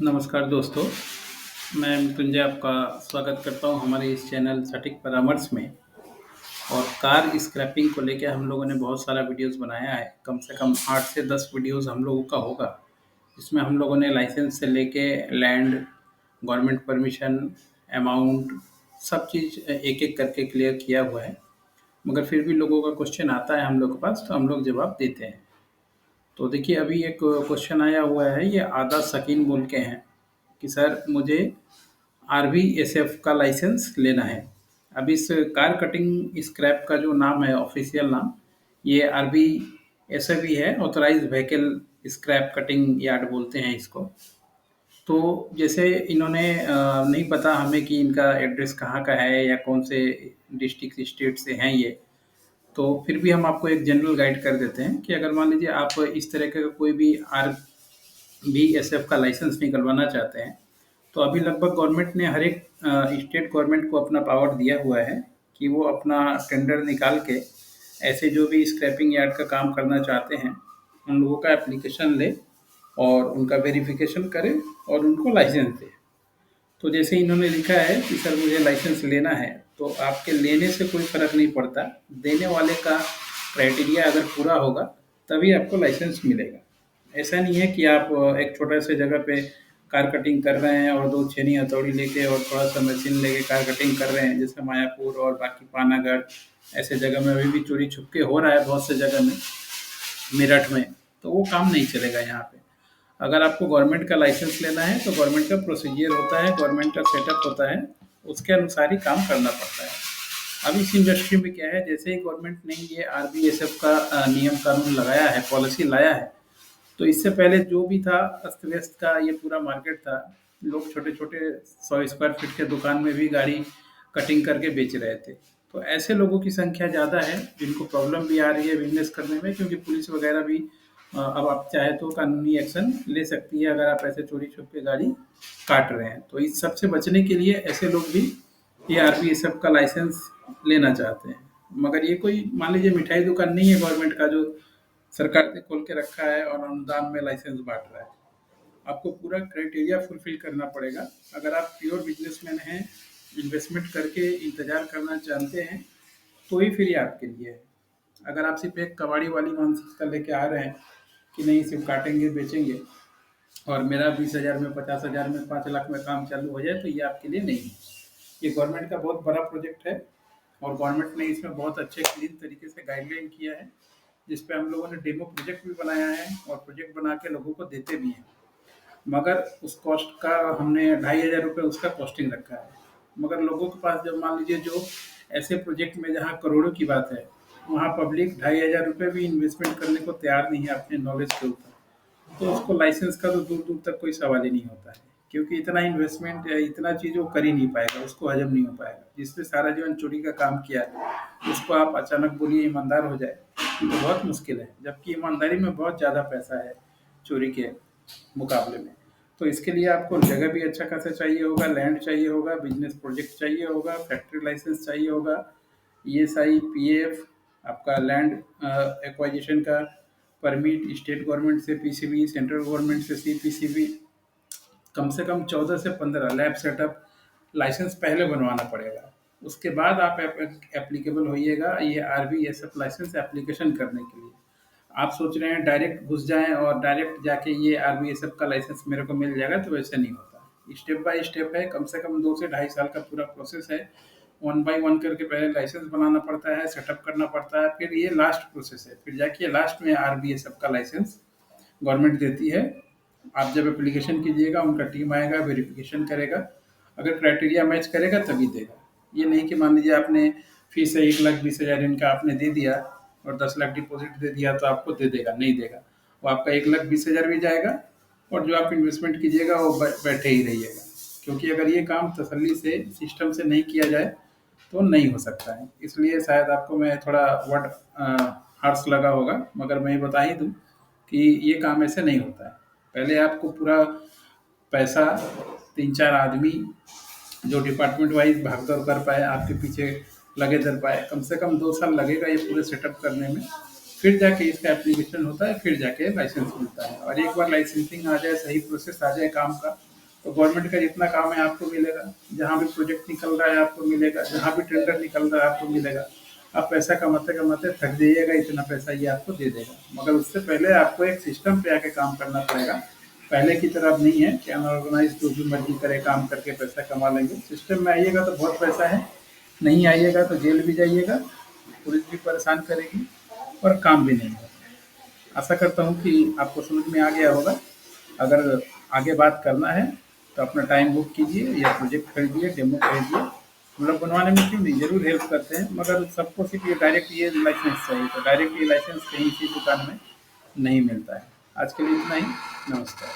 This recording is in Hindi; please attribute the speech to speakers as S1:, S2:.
S1: नमस्कार दोस्तों, मैं मृत्युंजय आपका स्वागत करता हूँ हमारे इस चैनल सटीक परामर्श में। और कार स्क्रैपिंग को लेके हम लोगों ने बहुत सारा वीडियोस बनाया है, कम से कम 8 से 10 वीडियोस हम लोगों का होगा। इसमें हम लोगों ने लाइसेंस से लेके लैंड, गवर्नमेंट परमिशन, अमाउंट, सब चीज़ एक-एक करके क्लियर किया हुआ है। मगर फिर भी लोगों का क्वेश्चन आता है हम लोग के पास, तो हम लोग जवाब देते हैं। तो देखिए, अभी एक क्वेश्चन आया हुआ है, ये आदा शकीन बोल के हैं कि सर मुझे आरवीएसएफ का लाइसेंस लेना है। अब इस कार कटिंग स्क्रैप का जो नाम है, ऑफिशियल नाम, ये आरवीएसएफ ही है, authorised vehicle scrap cutting yard बोलते हैं इसको। तो जैसे इन्होंने नहीं पता हमें कि इनका एड्रेस कहाँ का है या कौन से डिस्ट्रिक्ट स्टेट से हैं ये। तो फिर भी हम आपको एक जनरल गाइड कर देते हैं कि अगर मान लीजिए आप इस तरह का कोई भी आरवीएसएफ का लाइसेंस निकलवाना चाहते हैं, तो अभी लगभग गवर्नमेंट ने हर एक स्टेट गवर्नमेंट को अपना पावर दिया हुआ है कि वो अपना टेंडर निकाल के ऐसे जो भी स्क्रैपिंग यार्ड का काम करना चाहते हैं, उन लोगों का एप्लीकेशन ले और उनका वेरिफिकेशन करे और उनको लाइसेंस दे। तो जैसे इन्होंने लिखा है कि सर मुझे लाइसेंस लेना है, तो आपके लेने से कोई फ़र्क नहीं पड़ता, देने वाले का क्राइटेरिया अगर पूरा होगा, तभी आपको लाइसेंस मिलेगा। ऐसा नहीं है कि आप एक छोटे से जगह पे कार कटिंग कर रहे हैं और 2 छेनी हथौड़ी लेके और थोड़ा-सा मशीन लेके कार कटिंग कर रहे हैं, जैसे मायापुर और बाकी पानागढ़, ऐसे जगह में अभी भी चोरी छुपके हो रहा है बहुत से जगह में, मेरठ में, तो वो काम नहीं चलेगा यहाँ पे। अगर आपको गवर्नमेंट का लाइसेंस लेना है, तो गवर्नमेंट का प्रोसीजर होता है, गवर्नमेंट का सेटअप होता है, उसके अनुसार ही काम करना पड़ता है। अब इस इंडस्ट्री में क्या है, जैसे ही गवर्नमेंट ने ये आरबीएसएफ का नियम कानून लगाया है, पॉलिसी लाया है, तो इससे पहले जो भी था अस्त-व्यस्त का ये पूरा मार्केट था। लोग छोटे-छोटे 100 स्क्वायर फीट के दुकान में भी गाड़ी कटिंग करके बेच रहे थे। तो ऐसे लोगों की संख्या ज़्यादा है, जिनको प्रॉब्लम भी आ रही है बिज़नेस करने में, क्योंकि पुलिस वगैरह भी अब आप चाहे तो कानूनी एक्शन ले सकती है अगर आप ऐसे चोरी-छुप के गाड़ी काट रहे हैं। तो इस सब से बचने के लिए ऐसे लोग भी ये आरबीएसएफ का लाइसेंस लेना चाहते हैं। मगर ये कोई मान लीजिए मिठाई दुकान नहीं है गवर्नमेंट का जो सरकार ने खोल के रखा है और अनुदान में लाइसेंस बाँट रहा है। आपको पूरा क्राइटेरिया फुलफ़िल करना पड़ेगा। अगर आप प्योर बिज़नेसमैन हैं, इन्वेस्टमेंट करके इंतज़ार करना जानते हैं, तो ही फिर ये आपके लिए है। अगर आप सिर्फ़ एक कबाड़ी वाली मानसिकता लेके आ रहे हैं कि नहीं सिर्फ़ काटेंगे, बेचेंगे और मेरा 20,000 में, 50,000 में, 5 लाख में काम चालू हो जाए, तो ये आपके लिए नहीं है। ये गवर्नमेंट का बहुत बड़ा प्रोजेक्ट है और गवर्नमेंट ने इसमें बहुत अच्छे क्लीन तरीके से गाइडलाइन किया है, जिस पे हम लोगों ने डेमो प्रोजेक्ट भी बनाया है और प्रोजेक्ट बना के लोगों को देते भी हैं। मगर उस कॉस्ट का हमने ₹2,500 उसका कॉस्टिंग रखा है। मगर लोगों के पास जब मान लीजिए जो ऐसे प्रोजेक्ट में जहाँ करोड़ों की बात है, वहाँ पब्लिक ₹2,500 भी इन्वेस्टमेंट करने को तैयार नहीं है अपने नॉलेज के ऊपर। तो उसको लाइसेंस का तो दूर-दूर तक कोई सवाल ही नहीं होता है। क्योंकि इतना इन्वेस्टमेंट या इतना चीज़ वो कर ही नहीं पाएगा, उसको हज़म नहीं हो पाएगा। जिसने सारा जीवन चोरी का काम किया है, उसको आप अचानक बोलिए ईमानदार हो जाए, तो बहुत मुश्किल है। जबकि ईमानदारी में बहुत ज़्यादा पैसा है चोरी के मुकाबले में। तो इसके लिए आपको जगह भी अच्छा खासा चाहिए होगा, लैंड चाहिए होगा, बिज़नेस प्रोजेक्ट चाहिए होगा, फैक्ट्री लाइसेंस चाहिए होगा, ईएसआई, पीएफ, आपका लैंड एक्वाजिशन का परमिट, स्टेट गवर्नमेंट से पीसीबी, सेंट्रल गवर्नमेंट से सीपीसीबी, कम से कम 14 से 15 लैब सेटअप लाइसेंस पहले बनवाना पड़ेगा। उसके बाद आप एप्लीकेबल होइएगा ये आरबीएसएफ लाइसेंस एप्लीकेशन करने के लिए। आप सोच रहे हैं डायरेक्ट घुस जाएँ और डायरेक्ट जाके ये आरबीएसएफ का लाइसेंस मेरे को मिल जाएगा, तो वैसे नहीं होता। स्टेप बाय स्टेप है, कम से कम 2 से ढाई साल का पूरा प्रोसेस है। वन बाय वन करके पहले लाइसेंस बनाना पड़ता है, सेटअप करना पड़ता है, फिर ये लास्ट प्रोसेस है। फिर जाके लास्ट में आरबीएसएफ का लाइसेंस गवर्नमेंट देती है। आप जब एप्लीकेशन कीजिएगा, उनका टीम आएगा, वेरिफिकेशन करेगा, अगर क्राइटेरिया मैच करेगा तभी देगा। ये नहीं कि मान लीजिए आपने फीस है 1,20,000 इनका आपने दे दिया और 10 लाख डिपॉजिट दे दिया तो आपको दे देगा, नहीं देगा। वो आपका 1,20,000 भी जाएगा और जो आप इन्वेस्टमेंट कीजिएगा वो बैठे ही रहिएगा। क्योंकि अगर ये काम तसल्ली से सिस्टम से नहीं किया जाए तो नहीं हो सकता है। इसलिए शायद आपको मैं थोड़ा वर्ड हार्श लगा होगा, मगर मैं ये बता ही दूँ कि ये काम ऐसे नहीं होता है। पहले आपको पूरा पैसा 3-4 आदमी जो डिपार्टमेंट वाइज़ भाग-दौड़ कर पाए, आपके पीछे लगे डर पाए, कम से कम 2 साल लगेगा ये पूरे सेटअप करने में। फिर जाके इसका एप्लीकेशन होता है, फिर जाके लाइसेंस मिलता है और एक बार लाइसेंसिंग आ जाए, सही प्रोसेस आ जाए काम का, तो गवर्नमेंट का जितना काम है आपको मिलेगा, जहाँ भी प्रोजेक्ट निकल रहा है आपको मिलेगा, जहाँ भी टेंडर निकल रहा है आपको मिलेगा। आप पैसा कमाते कमाते थक जाइएगा, इतना पैसा ये आपको दे देगा, मगर उससे पहले आपको एक सिस्टम पे आके काम करना पड़ेगा। पहले की तरह अब नहीं है कि अनऑर्गेनाइज जो भी मर्जी करे काम करके पैसा कमा लेंगे। सिस्टम में आइएगा तो बहुत पैसा है, नहीं आइएगा तो जेल भी जाइएगा, पुलिस भी परेशान करेगी और काम भी नहीं होगा। आशा करता हूँ कि आपको समझ में आ गया होगा। अगर आगे बात करना है तो अपना टाइम बुक कीजिए या प्रोजेक्ट खरीदिए, डेमो खरीदिए। हम लोग बनवाने में क्यों नहीं, ज़रूर हेल्प करते हैं, मगर सबको सिर्फ ये डायरेक्ट ये लाइसेंस चाहिए, तो डायरेक्ट ये लाइसेंस कहीं किसी दुकान में नहीं मिलता है। आज के लिए इतना ही। नमस्कार।